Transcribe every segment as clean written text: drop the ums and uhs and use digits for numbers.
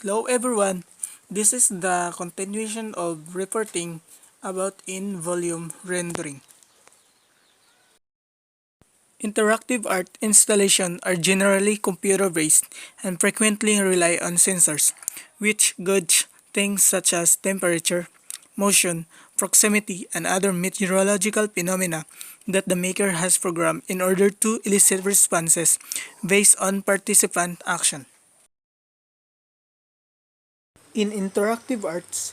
Hello everyone. This is the continuation of reporting about in-volume rendering. Interactive art installations are generally computer-based and frequently rely on sensors, which gauge things such as temperature, motion, proximity, and other meteorological phenomena that the maker has programmed in order to elicit responses based on participant action. In interactive arts,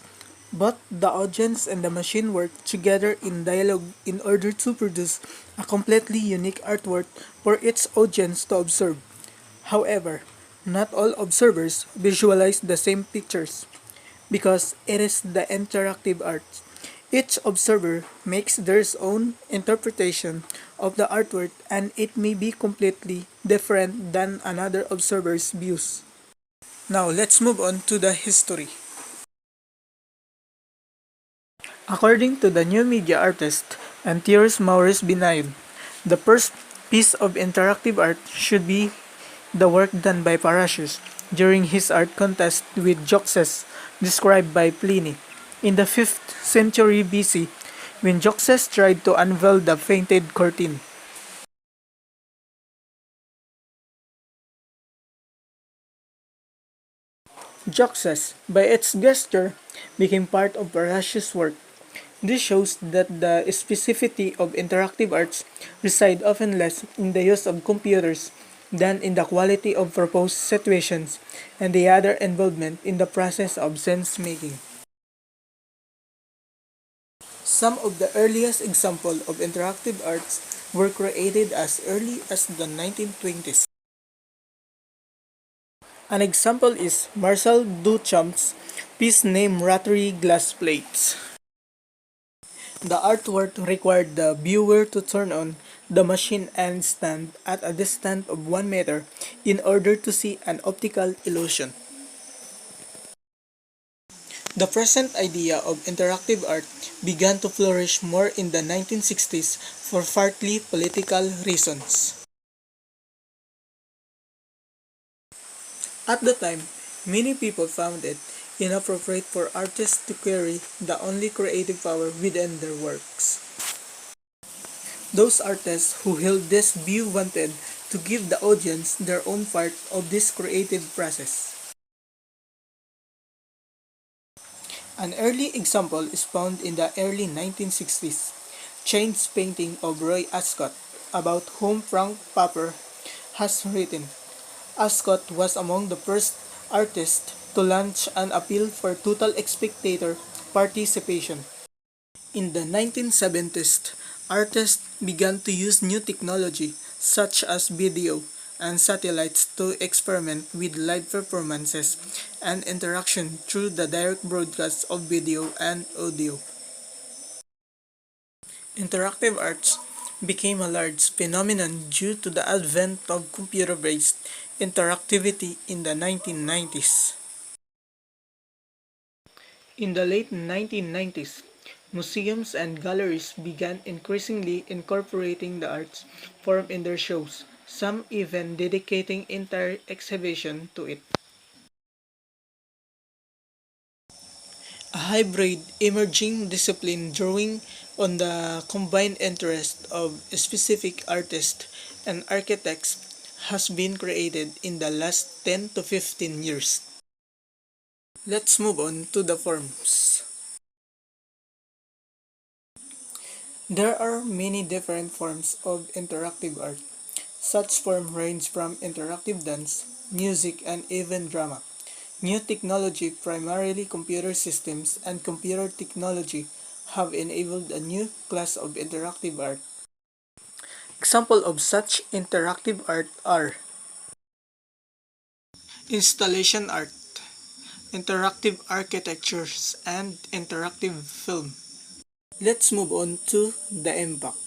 both the audience and the machine work together in dialogue in order to produce a completely unique artwork for its audience to observe. However, not all observers visualize the same pictures because it is the interactive art. Each observer makes their own interpretation of the artwork and it may be completely different than another observer's views. Now let's move on to the history. According to the new media artist Antiochus Maurice Binayon, the first piece of interactive art should be the work done by Parrhasius during his art contest with Zeuxis, described by Pliny. In the 5th century BC, when Zeuxis tried to unveil the painted curtain, Zeuxis, by its gesture, became part of Parrhasius' work. This shows that the specificity of interactive arts reside often less in the use of computers than in the quality of proposed situations and the other involvement in the process of sense making. Some of the earliest examples of interactive arts were created as early as the 1920s. An example is Marcel Duchamp's piece named Rotary Glass Plates. The artwork required the viewer to turn on the machine and stand at a distance of 1 meter in order to see an optical illusion. The present idea of interactive art began to flourish more in the 1960s for partly political reasons. At the time, many people found it inappropriate for artists to carry the only creative power within their works. Those artists who held this view wanted to give the audience their own part of this creative process. An early example is found in the early 1960s, Chain's painting of Roy Ascot, about whom Frank Popper has written. Ascot was among the first artists to launch an appeal for total spectator participation. In the 1970s, artists began to use new technology such as video and satellites to experiment with live performances and interaction through the direct broadcast of video and audio. Interactive arts became a large phenomenon due to the advent of computer-based interactivity in the 1990s. In the late 1990s, museums and galleries began increasingly incorporating the arts form in their shows, some even dedicating entire exhibition to it. A hybrid emerging discipline drawing on the combined interest of specific artists and architects has been created in the last 10 to 15 years. Let's move on to the forms. There are many different forms of interactive art. Such forms range from interactive dance, music, and even drama. New technology, primarily computer systems and computer technology, have enabled a new class of interactive art. Examples of such interactive art are installation art, interactive architectures, and interactive film. Let's move on to the impact.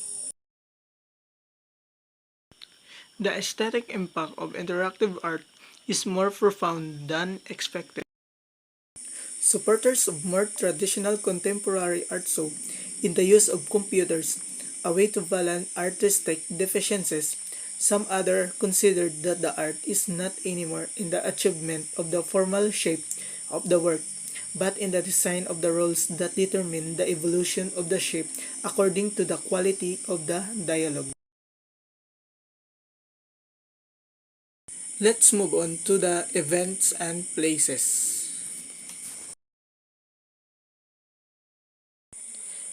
The aesthetic impact of interactive art is more profound than expected. Supporters of more traditional contemporary art saw in the use of computers a way to balance artistic deficiencies Some other considered that the art is not anymore in the achievement of the formal shape of the work, but in the design of the roles that determine the evolution of the shape according to the quality of the dialogue. Let's move on to the events and places.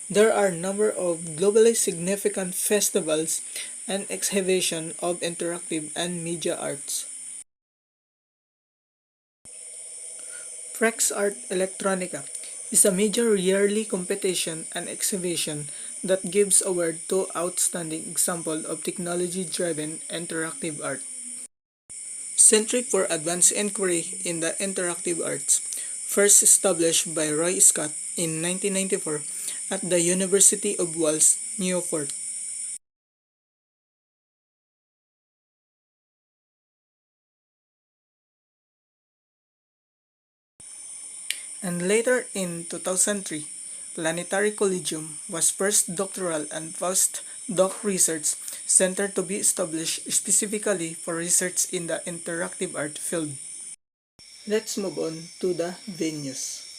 There are a number of globally significant festivals and exhibitions of interactive and media arts. Frex Art Electronica is a major yearly competition and exhibition that gives award to outstanding example of technology-driven interactive art. Centre for Advanced Inquiry in the Interactive Arts, first established by Roy Scott in 1994 at the University of Wales, Newport. And later in 2003, Planetary Collegium was first doctoral and postdoc research center to be established specifically for research in the interactive art field. Let's move on to the venues.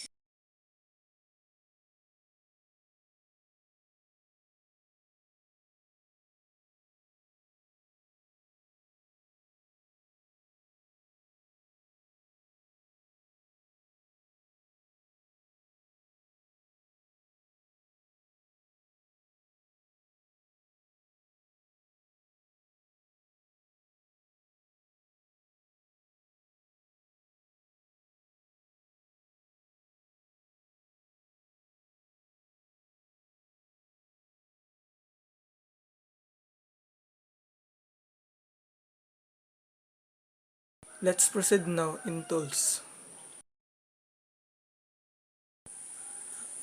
Let's proceed now in tools.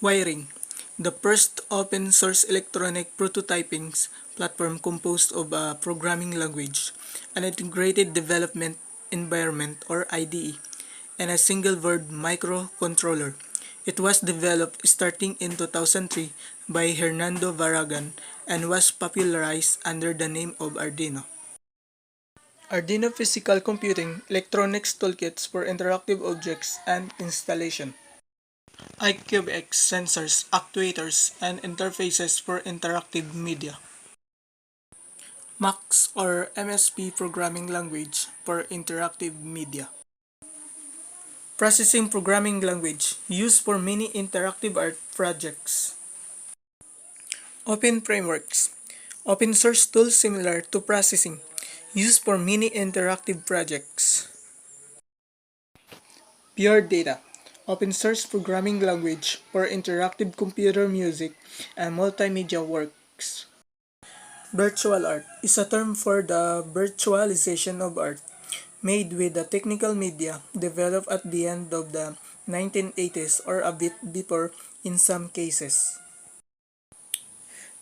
Wiring. The first open source electronic prototyping platform composed of a programming language, an integrated development environment or IDE, and a single board microcontroller. It was developed starting in 2003 by Hernando Barragan and was popularized under the name of Arduino. Arduino Physical Computing Electronics Toolkits for Interactive Objects and Installation. iCubeX sensors, actuators, and interfaces for interactive media. MAX or MSP programming language for interactive media. Processing programming language used for many interactive art projects. Open frameworks. Open source tools similar to processing used for many interactive projects. Pure Data. Open source programming language for interactive computer music and multimedia works. Virtual art is a term for the virtualization of art made with the technical media developed at the end of the 1980s or a bit before in some cases.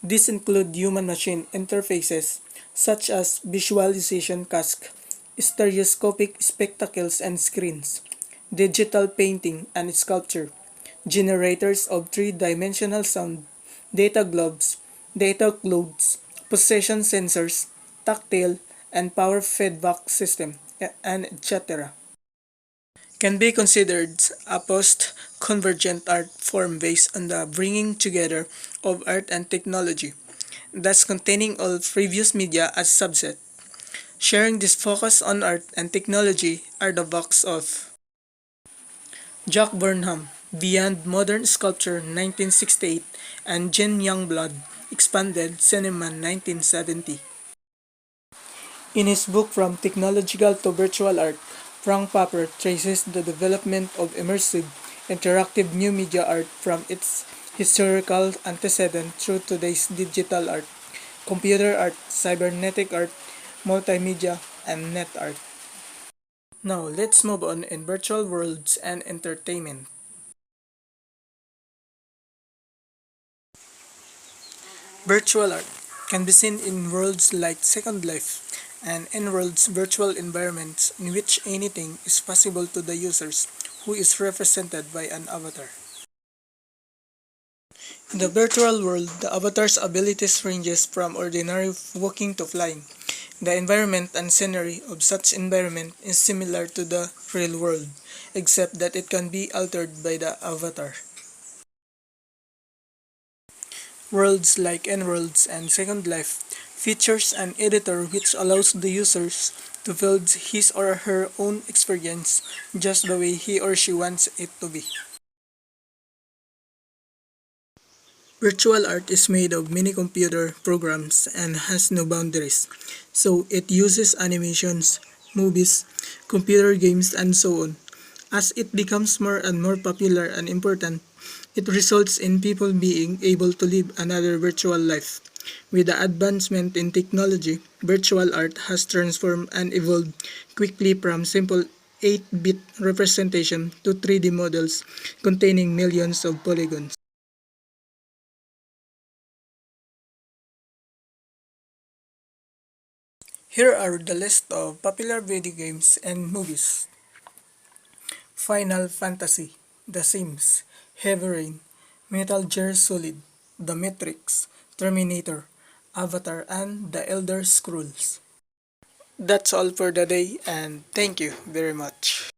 These include human-machine interfaces such as visualization casks, stereoscopic spectacles and screens, digital painting and sculpture, generators of three-dimensional sound, data globes, data clouds, position sensors, tactile and power feedback system, and etc. Can be considered a post-convergent art form based on the bringing together of art and technology, thus containing all previous media as subset. Sharing this focus on art and technology are the works of Jack Burnham, Beyond Modern Sculpture 1968, and Jean Youngblood, Expanded Cinema 1970. In his book From Technological to Virtual Art, Frank Popper traces the development of immersive, interactive new media art from its historical antecedent through today's digital art, computer art, cybernetic art, multimedia, and net art. Now, let's move on in virtual worlds and entertainment. Virtual art can be seen in worlds like Second Life and in worlds virtual environments in which anything is possible to the users who is represented by an avatar. In the virtual world, the avatar's abilities ranges from ordinary walking to flying, The environment and scenery of such environment is similar to the real world, except that it can be altered by the avatar. Worlds like Enworlds and Second Life features an editor which allows the users to build his or her own experience just the way he or she wants it to be. Virtual art is made of many computer programs and has no boundaries, so it uses animations, movies, computer games, and so on. As it becomes more and more popular and important, it results in people being able to live another virtual life. With the advancement in technology, virtual art has transformed and evolved quickly from simple 8-bit representation to 3D models containing millions of polygons. Here are the list of popular video games and movies: Final Fantasy, The Sims, Heavy Rain, Metal Gear Solid, The Matrix, Terminator, Avatar, and The Elder Scrolls. That's all for the day, and thank you very much.